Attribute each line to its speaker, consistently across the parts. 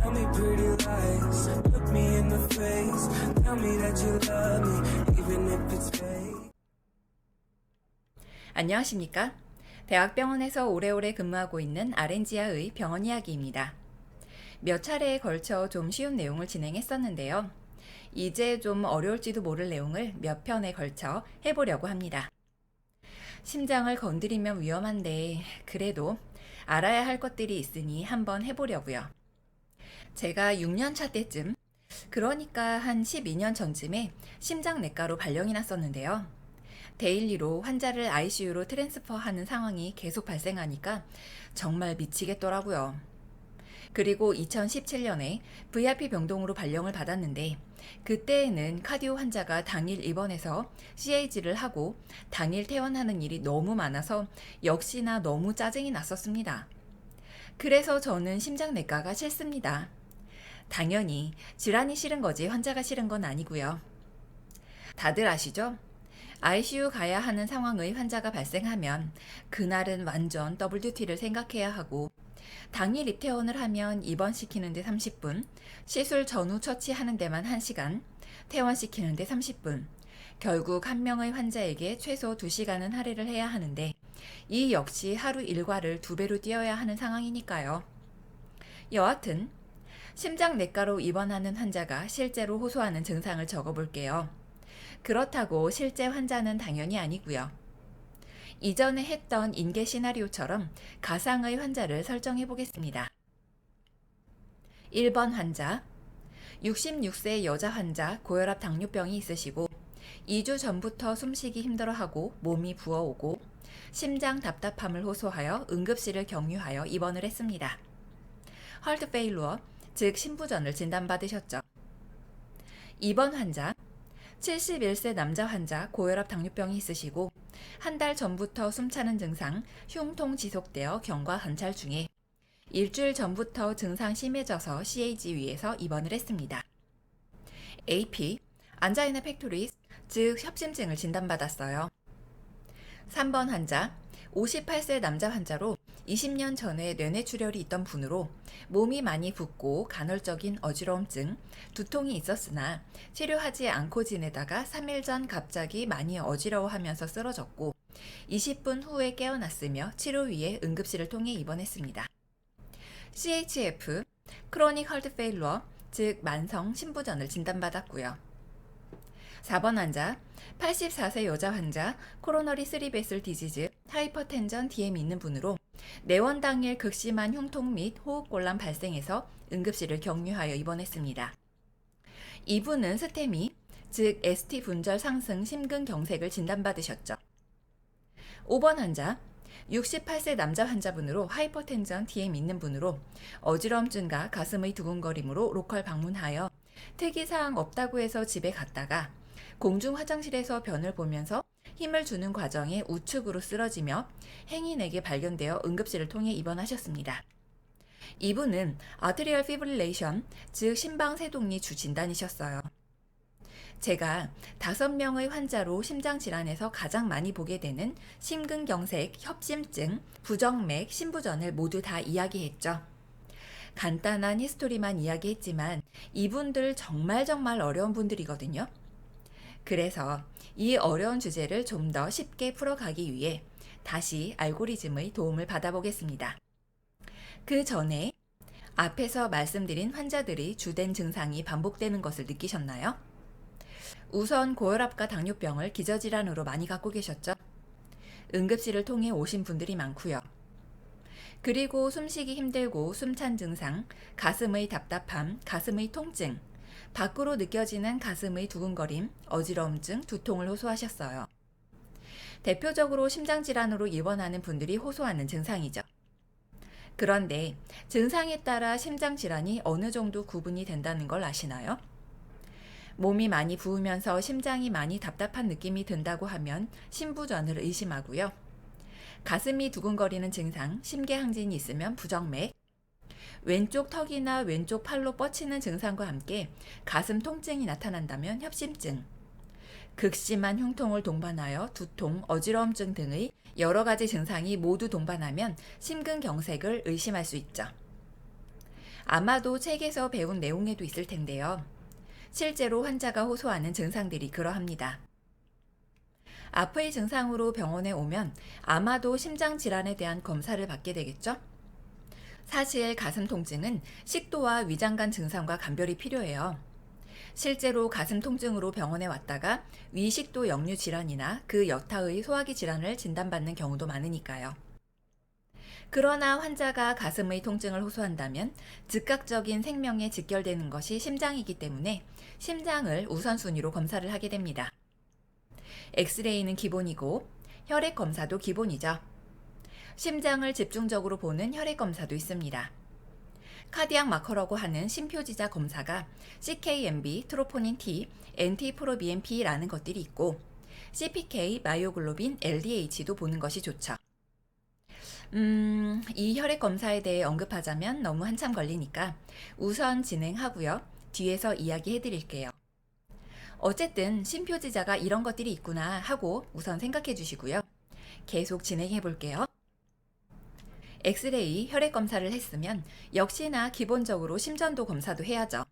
Speaker 1: Tell me pretty lies, look me in the face. Tell me that you love me, even if it's fake.
Speaker 2: 안녕하십니까? 대학병원에서 오래오래 근무하고 있는 아렌지아의 병원 이야기입니다. 몇 차례에 걸쳐 좀 쉬운 내용을 진행했었는데요. 이제 좀 어려울지도 모를 내용을 몇 편에 걸쳐 해보려고 합니다. 심장을 건드리면 위험한데 그래도 알아야 할 것들이 있으니 한번 해보려고요. 제가 6년 차 때쯤, 그러니까 한 12년 전쯤에 심장내과로 발령이 났었는데요. 데일리로 환자를 ICU로 트랜스퍼하는 상황이 계속 발생하니까 정말 미치겠더라고요. 그리고 2017년에 VIP 병동으로 발령을 받았는데 그때에는 카디오 환자가 당일 입원해서 CAG를 하고 당일 퇴원하는 일이 너무 많아서 역시나 너무 짜증이 났었습니다. 그래서 저는 심장내과가 싫습니다. 당연히 질환이 싫은 거지 환자가 싫은 건 아니고요. 다들 아시죠? ICU 가야 하는 상황의 환자가 발생하면 그날은 완전 더블 듀티를 생각해야 하고 당일 입퇴원을 하면 입원시키는 데 30분, 시술 전후 처치하는 데만 1시간, 퇴원시키는 데 30분, 결국 한 명의 환자에게 최소 2시간은 할애를 해야 하는데 이 역시 하루 일과를 2배로 뛰어야 하는 상황이니까요. 여하튼 심장내과로 입원하는 환자가 실제로 호소하는 증상을 적어볼게요. 그렇다고 실제 환자는 당연히 아니고요. 이전에 했던 인계 시나리오처럼 가상의 환자를 설정해 보겠습니다. 1번 환자, 66세 여자 환자 고혈압 당뇨병이 있으시고 2주 전부터 숨쉬기 힘들어하고 몸이 부어오고 심장 답답함을 호소하여 응급실을 경유하여 입원을 했습니다. 헐트 페일루어, 즉 심부전을 진단받으셨죠. 2번 환자, 71세 남자 환자 고혈압 당뇨병이 있으시고 한 달 전부터 숨차는 증상, 흉통 지속되어 경과 관찰 중에 일주일 전부터 증상 심해져서 CAG 위에서 입원을 했습니다. AP, 안자이나 팩토리스, 즉 협심증을 진단받았어요. 3번 환자, 58세 남자 환자로 20년 전에 뇌뇌출혈이 있던 분으로 몸이 많이 붓고 간헐적인 어지러움증, 두통이 있었으나 치료하지 않고 지내다가 3일 전 갑자기 많이 어지러워하면서 쓰러졌고 20분 후에 깨어났으며 치료 위해 응급실을 통해 입원했습니다. CHF, 크로닉 헐트 페일루어, 즉 만성 심부전을 진단받았고요. 4번 환자, 84세 여자 환자, 코로너리 3베슬 디지즈, 하이퍼텐전 DM 있는 분으로 내원 당일 극심한 흉통 및 호흡곤란 발생해서 응급실을 경유하여 입원했습니다. 이분은 스테미, 즉 ST 분절 상승 심근경색을 진단받으셨죠. 5번 환자, 68세 남자 환자분으로 하이퍼텐전 DM 있는 분으로 어지러움증과 가슴의 두근거림으로 로컬 방문하여 특이사항 없다고 해서 집에 갔다가 공중 화장실에서 변을 보면서 힘을 주는 과정에 우측으로 쓰러지며 행인에게 발견되어 응급실을 통해 입원하셨습니다. 이분은 아트리얼 피브릴레이션, 즉 심방세동리 주 진단이셨어요. 제가 5명의 환자로 심장질환에서 가장 많이 보게 되는 심근경색, 협심증, 부정맥, 심부전을 모두 다 이야기했죠. 간단한 히스토리만 이야기했지만 이분들 정말 어려운 분들이거든요. 그래서 이 어려운 주제를 좀 더 쉽게 풀어가기 위해 다시 알고리즘의 도움을 받아보겠습니다. 그 전에 앞에서 말씀드린 환자들이 주된 증상이 반복되는 것을 느끼셨나요? 우선 고혈압과 당뇨병을 기저질환으로 많이 갖고 계셨죠? 응급실을 통해 오신 분들이 많고요. 그리고 숨쉬기 힘들고 숨찬 증상, 가슴의 답답함, 가슴의 통증, 밖으로 느껴지는 가슴의 두근거림, 어지러움증, 두통을 호소하셨어요. 대표적으로 심장질환으로 입원하는 분들이 호소하는 증상이죠. 그런데 증상에 따라 심장질환이 어느 정도 구분이 된다는 걸 아시나요? 몸이 많이 부으면서 심장이 많이 답답한 느낌이 든다고 하면 심부전을 의심하고요. 가슴이 두근거리는 증상, 심계항진이 있으면 부정맥, 왼쪽 턱이나 왼쪽 팔로 뻗치는 증상과 함께 가슴 통증이 나타난다면 협심증, 극심한 흉통을 동반하여 두통, 어지러움증 등의 여러 가지 증상이 모두 동반하면 심근경색을 의심할 수 있죠. 아마도 책에서 배운 내용에도 있을 텐데요. 실제로 환자가 호소하는 증상들이 그러합니다. 아프의 증상으로 병원에 오면 아마도 심장 질환에 대한 검사를 받게 되겠죠? 사실 가슴 통증은 식도와 위장관 증상과 감별이 필요해요. 실제로 가슴 통증으로 병원에 왔다가 위식도 역류 질환이나 그 여타의 소화기 질환을 진단받는 경우도 많으니까요. 그러나 환자가 가슴의 통증을 호소한다면 즉각적인 생명에 직결되는 것이 심장이기 때문에 심장을 우선순위로 검사를 하게 됩니다. 엑스레이는 기본이고 혈액 검사도 기본이죠. 심장을 집중적으로 보는 혈액 검사도 있습니다. 카디악 마커라고 하는 심표지자 검사가 CKMB, 트로포닌 T, NT-프로BNP라는 것들이 있고 CPK, 마이오글로빈, LDH도 보는 것이 좋죠. 이 혈액 검사에 대해 언급하자면 너무 한참 걸리니까 우선 진행하고요. 뒤에서 이야기해 드릴게요. 어쨌든 심표지자가 이런 것들이 있구나 하고 우선 생각해 주시고요. 계속 진행해 볼게요. 엑스레이, 혈액 검사를 했으면 역시나 기본적으로 심전도 검사도 해야죠.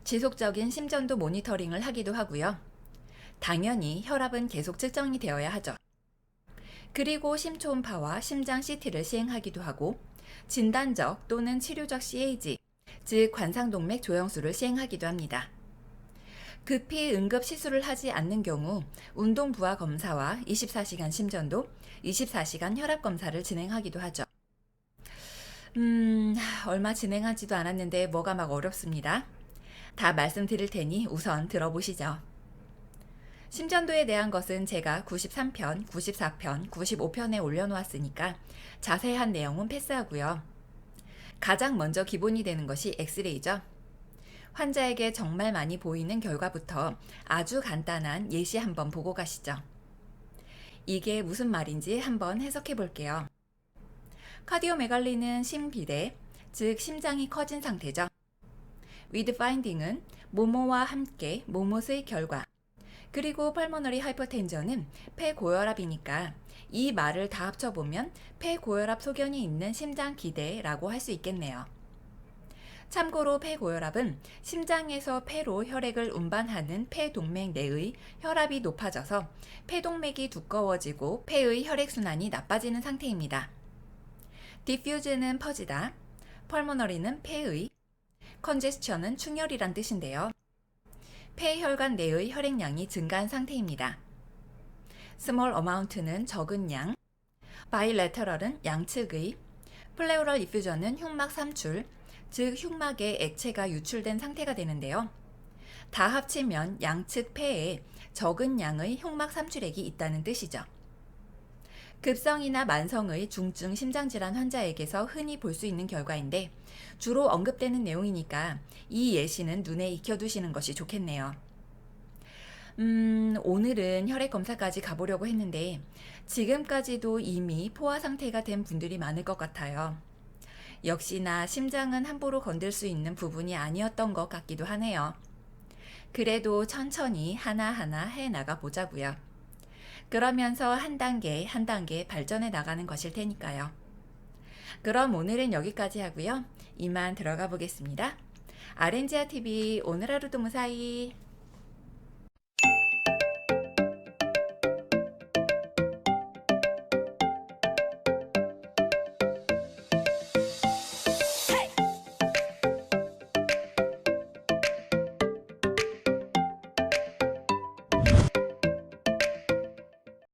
Speaker 2: 지속적인 심전도 모니터링을 하기도 하고요. 당연히 혈압은 계속 측정이 되어야 하죠. 그리고 심초음파와 심장 CT를 시행하기도 하고 진단적 또는 치료적 CAG, 즉 관상동맥 조영술을 시행하기도 합니다. 급히 응급 시술을 하지 않는 경우 운동 부하 검사와 24시간 심전도, 24시간 혈압 검사를 진행하기도 하죠. 얼마 진행하지도 않았는데 뭐가 막 어렵습니다. 다 말씀드릴 테니 우선 들어보시죠. 심전도에 대한 것은 제가 93편, 94편, 95편에 올려놓았으니까 자세한 내용은 패스하고요. 가장 먼저 기본이 되는 것이 엑스레이죠. 환자에게 정말 많이 보이는 결과부터 아주 간단한 예시 한번 보고 가시죠. 이게 무슨 말인지 한번 해석해 볼게요. 카디오메갈리는 심비대, 즉 심장이 커진 상태죠. with finding은 뭐뭐와 함께 뭐뭇의 결과, 그리고 펄모너리 하이퍼텐전은 폐고혈압이니까 이 말을 다 합쳐보면 폐고혈압 소견이 있는 심장 기대라고 할 수 있겠네요. 참고로 폐고혈압은 심장에서 폐로 혈액을 운반하는 폐동맥 내의 혈압이 높아져서 폐동맥이 두꺼워지고 폐의 혈액순환이 나빠지는 상태입니다. 디퓨즈는 퍼지다, 펄모너리는 폐의, 컨제스천은 충혈이란 뜻인데요. 폐혈관 내의 혈액량이 증가한 상태입니다. 스몰 어마운트는 적은 양, 바이레터럴은 양측의, 플레오럴 이퓨전은 흉막 삼출, 즉 흉막에 액체가 유출된 상태가 되는데요. 다 합치면 양측 폐에 적은 양의 흉막 삼출액이 있다는 뜻이죠. 급성이나 만성의 중증 심장질환 환자에게서 흔히 볼 수 있는 결과인데 주로 언급되는 내용이니까 이 예시는 눈에 익혀두시는 것이 좋겠네요. 오늘은 혈액 검사까지 가보려고 했는데 지금까지도 이미 포화 상태가 된 분들이 많을 것 같아요. 역시나 심장은 함부로 건들 수 있는 부분이 아니었던 것 같기도 하네요. 그래도 천천히 하나하나 해나가 보자고요. 그러면서 한 단계 한 단계 발전해 나가는 것일 테니까요. 그럼 오늘은 여기까지 하고요. 이만 들어가 보겠습니다. 아렌지아 TV 오늘 하루도 무사히.